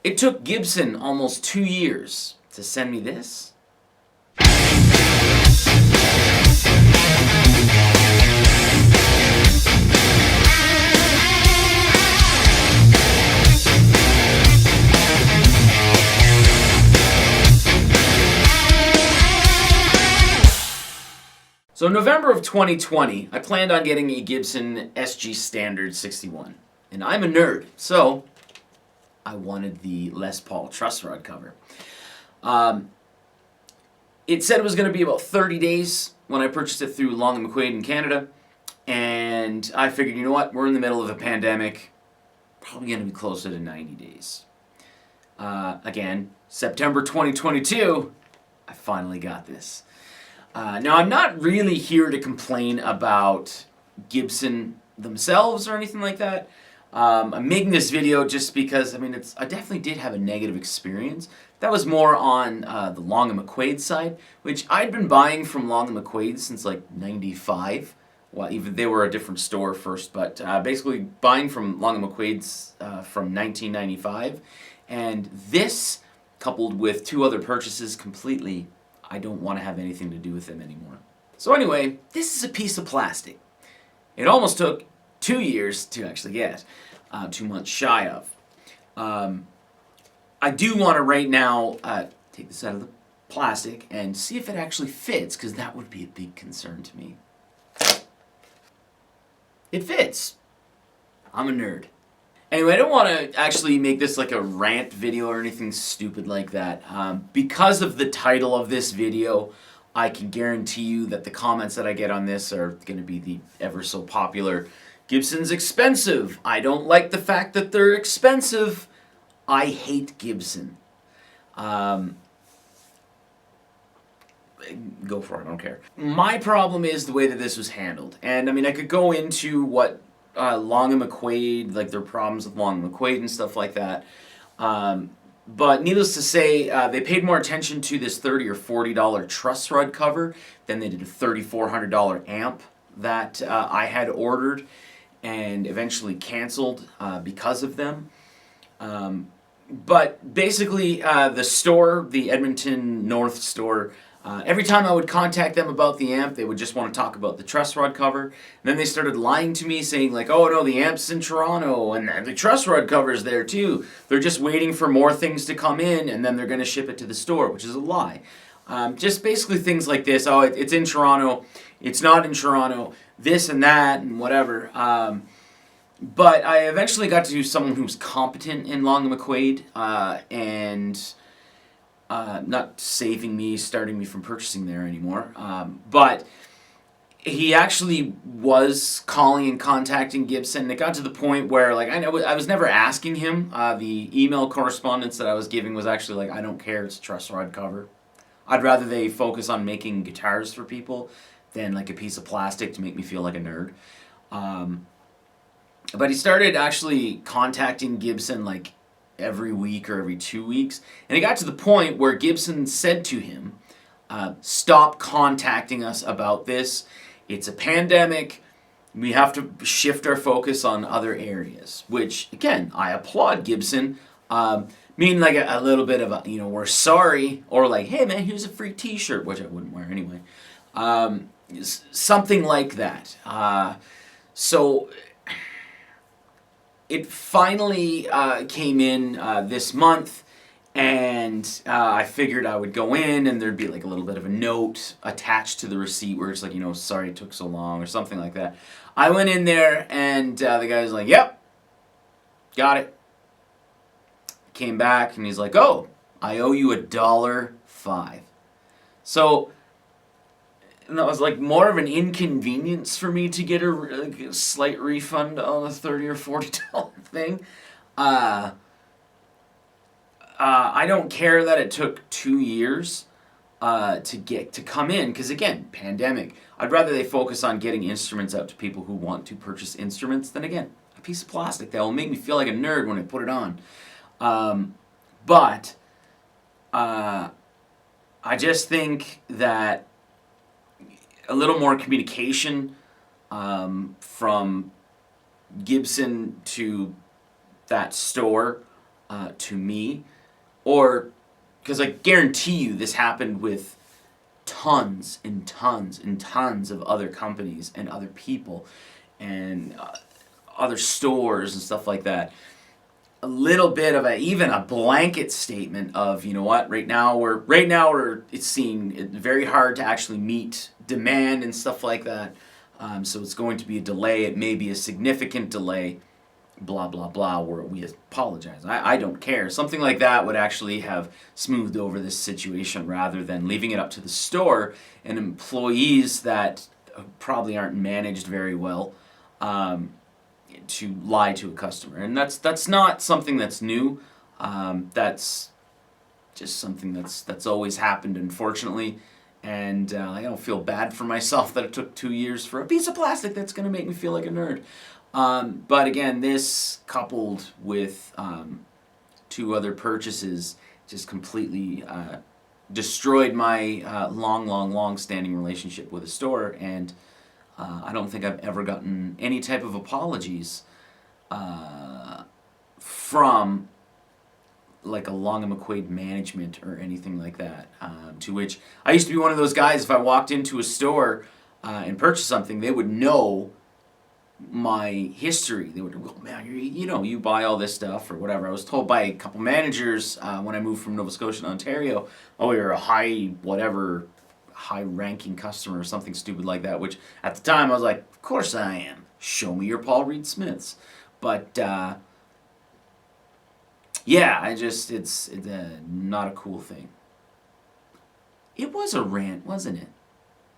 It took Gibson almost 2 years to send me this. So in November of 2020, I planned on getting a Gibson SG Standard 61. And I'm a nerd, so I wanted the Les Paul truss rod cover. It said it was going to be about 30 days when I purchased it through Long & McQuaid in Canada. And I figured, you know what, we're in the middle of a pandemic. Probably going to be closer to 90 days. Again, September 2022, I finally got this. Now, I'm not really here to complain about Gibson themselves or anything like that. I'm making this video just because, I definitely did have a negative experience. That was more on the Long & McQuaid side, which I'd been buying from Long & McQuaid since like 95. Well, even they were a different store first, but basically buying from Long & McQuaid's from 1995. And this, coupled with 2 other purchases, completely, I don't want to have anything to do with them anymore. So anyway, this is a piece of plastic. It almost took 2 years to actually get, 2 months shy of. I do want to right now take this out of the plastic and see if it actually fits, because that would be a big concern to me. It fits. I'm a nerd. Anyway, I don't want to actually make this like a rant video or anything stupid like that. Because of the title of this video, I can guarantee you that the comments that I get on this are going to be the ever so popular, Gibson's expensive. I don't like the fact that they're expensive. I hate Gibson. Go for it, I don't care. My problem is the way that this was handled. And I could go into what Long & McQuaid, like their problems with Long & McQuaid and stuff like that. But needless to say, they paid more attention to this $30 or $40 truss rod cover than they did a $3,400 amp that I had ordered and eventually canceled because of them. But basically, the store, the Edmonton North store, every time I would contact them about the amp, they would just want to talk about the truss rod cover. And then they started lying to me, saying like, oh no, the amp's in Toronto, and the truss rod cover's there too. They're just waiting for more things to come in, and then they're going to ship it to the store, which is a lie. Just basically things like this. Oh, it's in Toronto. It's not in Toronto. This and that and whatever. But I eventually got to someone who was competent in Long & McQuaid, and not saving me, starting me from purchasing there anymore. But he actually was calling and contacting Gibson. It got to the point where, like, I was never asking him. The email correspondence that I was giving was actually like, I don't care, it's a truss rod cover. I'd rather they focus on making guitars for people than like a piece of plastic to make me feel like a nerd. But he started actually contacting Gibson like every week or every 2 weeks. And it got to the point where Gibson said to him, stop contacting us about this. It's a pandemic. We have to shift our focus on other areas. Which, again, I applaud Gibson. Meaning like a little bit of a, we're sorry. Or like, hey man, here's a free t-shirt, which I wouldn't wear anyway. Something like that. So it finally came in this month, and I figured I would go in and there'd be like a little bit of a note attached to the receipt where it's like, sorry it took so long or something like that. I went in there and the guy was like, yep, got it. Came back and he's like, oh, I owe you $1.05. So and that was like more of an inconvenience for me to get a slight refund on a $30 or $40 thing. I don't care that it took 2 years to come in, because again, pandemic. I'd rather they focus on getting instruments out to people who want to purchase instruments than, again, a piece of plastic that will make me feel like a nerd when I put it on. But I just think that a little more communication from Gibson to that store to me, or because I guarantee you this happened with tons and tons and tons of other companies and other people and other stores and stuff like that. A little bit of even a blanket statement of, you know what, right now it's seen very hard to actually meet demand and stuff like that. So it's going to be a delay. It may be a significant delay. Blah blah blah. Where we apologize. I don't care. Something like that would actually have smoothed over this situation rather than leaving it up to the store and employees that probably aren't managed very well. To lie to a customer, and that's not something that's new. That's just something that's always happened, unfortunately. And I don't feel bad for myself that it took 2 years for a piece of plastic that's going to make me feel like a nerd. But again, this coupled with 2 other purchases just completely destroyed my long standing relationship with a store, and I don't think I've ever gotten any type of apologies from like a Long and McQuaid management or anything like that. To which I used to be one of those guys, if I walked into a store and purchased something, they would know my history. They would go, man, you buy all this stuff or whatever. I was told by a couple managers when I moved from Nova Scotia to Ontario, oh, you're a high-ranking customer or something stupid like that, which at the time I was like, of course I am. Show me your Paul Reed Smiths. But yeah, it's not a cool thing. It was a rant, wasn't it?